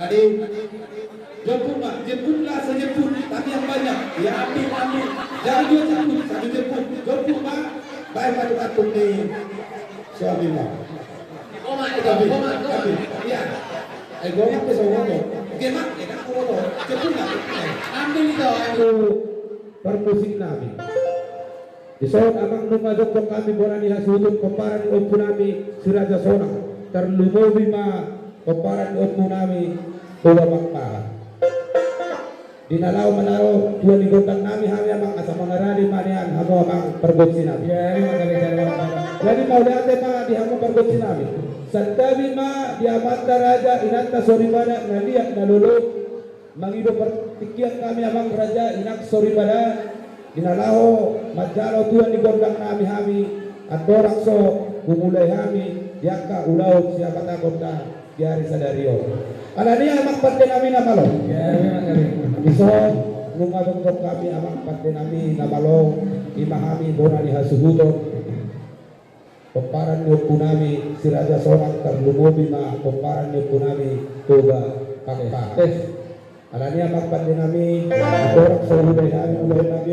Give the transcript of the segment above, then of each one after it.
Adik, jemput mak, jemputlah sejemput, tapi yang banyak. Ya ambil. Jangan dua jemput, satu jemput mak. Baik patung ni suami mak. Ambil. Ya. Goyang ke sono. Okey mak, kita nak foto. Jemput mak. Ambil itu. Permusik nabi. Isod amang numadok kami borani hasudut komparan opu nami siraja sona terlumobi ma komparan opu nami tuwa makpa dinalaw manaro tuwa ni gondang nami hami amang asa mangarali manian hamo amang pergotsi nami jadi maulate ma di hamo pergotsi nami santabi ma di amanta raja inanta soribada nalia nalulu mangido pertikian kami amang raja inak soribada dinalaho majalo tuan di gondang nami at orang so kumulay hami yaka ulaw siapa takota diari sadario alania amak parte nami namalo iso lumadong kami amak parte nami namalo imahami bonani hasuhuto peparan yuku nami si raja sorang terlumubi ma peparan yuku nami tuga kakpa alania amak parte nami orang so hulay nami ulay nami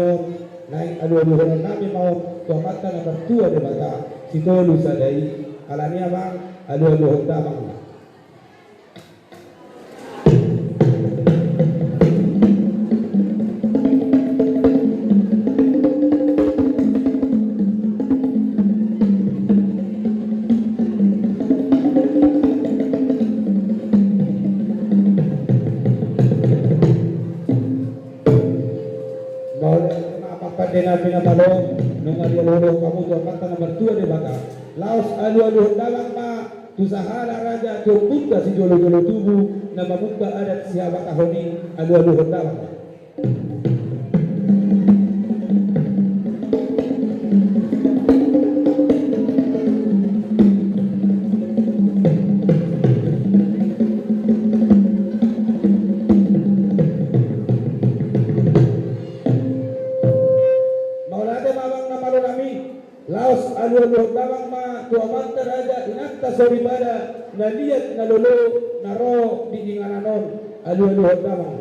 naik alu-aluhan nami mau tuamata na bertua de bata sitolu sadai alania bang alu-aluhan damang Dena pinapalo nung ariolo kamu tuh kata nomor 2 di baka laos alu-alu dalam ma tusahala raja turpunta si jolo-jolo tubuh na mabuka adat siapa tahoni alu-alu dalam laos alu-alu damang ma tuamanta raja inanta soribada naliat nalolo naro di ingananon alu-alu damang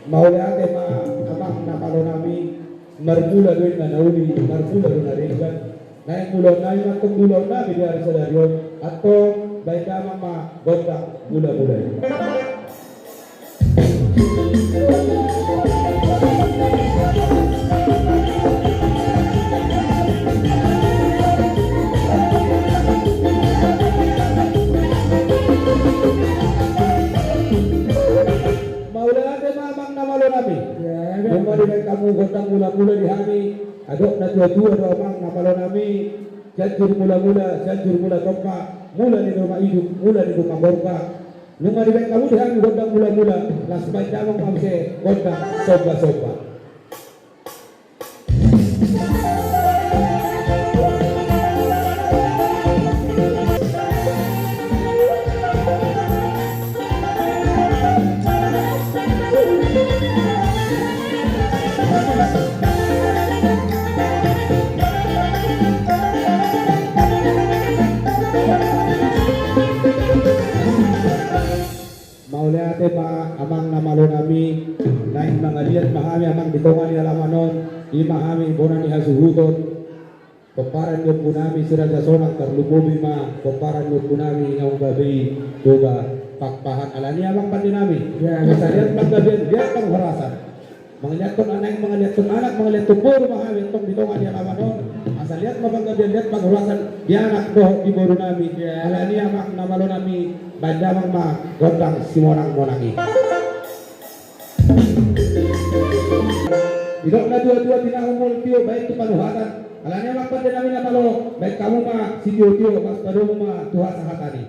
maulate ma amang namalo nami marmula doon na nauli, marmula doon na rin kan. Naik mula na yung atong mula na bidari sa daryon ato baik damang ma botak mula-mula. Maulate mamang namalo nabi. Kembali kamu gotang mula-mula di hami adok na tua-tua do amang namalo nami jajur mula topa mula di rumah hidup mula di rumah borka nunga di kamu di hami gotang mula-mula las bancamang mamse gotang soba-soba maulate pa amang namalo nami naik mangaliat mahami amang ditongan ni alamanon imahami bonani hasuhuton peparan yung punami siraja sonang terlububi ma peparan yung punami ngau babi juga pakpahan alani amang pandi nami misaliat paggabian dia pengharasan mengeliatkan anak mengeliatkan buru mahami tong ditongan ni alamanon asal lihat mapaggabian lihat pengharasan dia anak doh di buru nami alani amang namalo nami bandamang ma gondang simonang-monangi idok na dua-dua tinahumul tiyo baik itu panuhatan alanya makpan din namin na malo baik kamu ma si tiyo mas padumo ma tuha sa hatani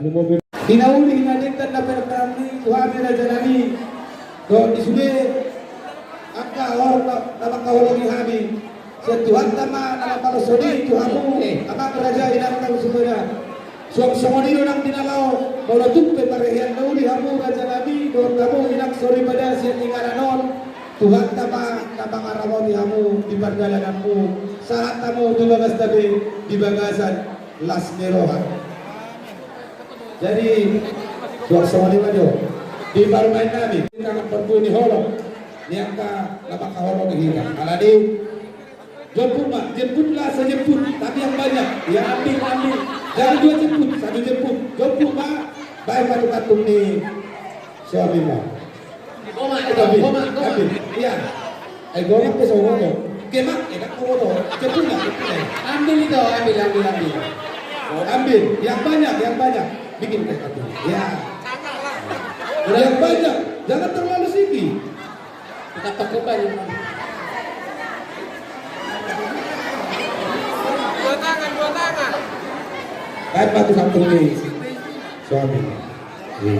anu mobil hinauli hinalitan na perkami Tuhan Raja Nabi do isude angka orang nama kawal lagi habi Tuhan nama nama palusodi Tuhanmu apa Raja inang tahu semuanya suang-suang nang dinalaw kalau tumpe parehan nauli hamu Raja Nabi do kamu inang sorry pada siya tingalanon Tuhan tama ngaramon hamu di perjalananmu saat kamu tubagas tabi di bagasan las merohan. Jadi suasana wajo di barmain nabi kita perpuni holo niangka labak holo kita aladi jemputlah sejemput tapi yang banyak ya ambil jangan dua jemput satu jemput jemput mak baik batu katung ni suami mak ambil iya gomak ke sono kemak enak kono jemput nggak ambil itu ambil yang banyak bikin kayak gitu ya yang banyak jangan terlalu singgi kita pakai banyak dua tangan kayak batu katung nih suami ya.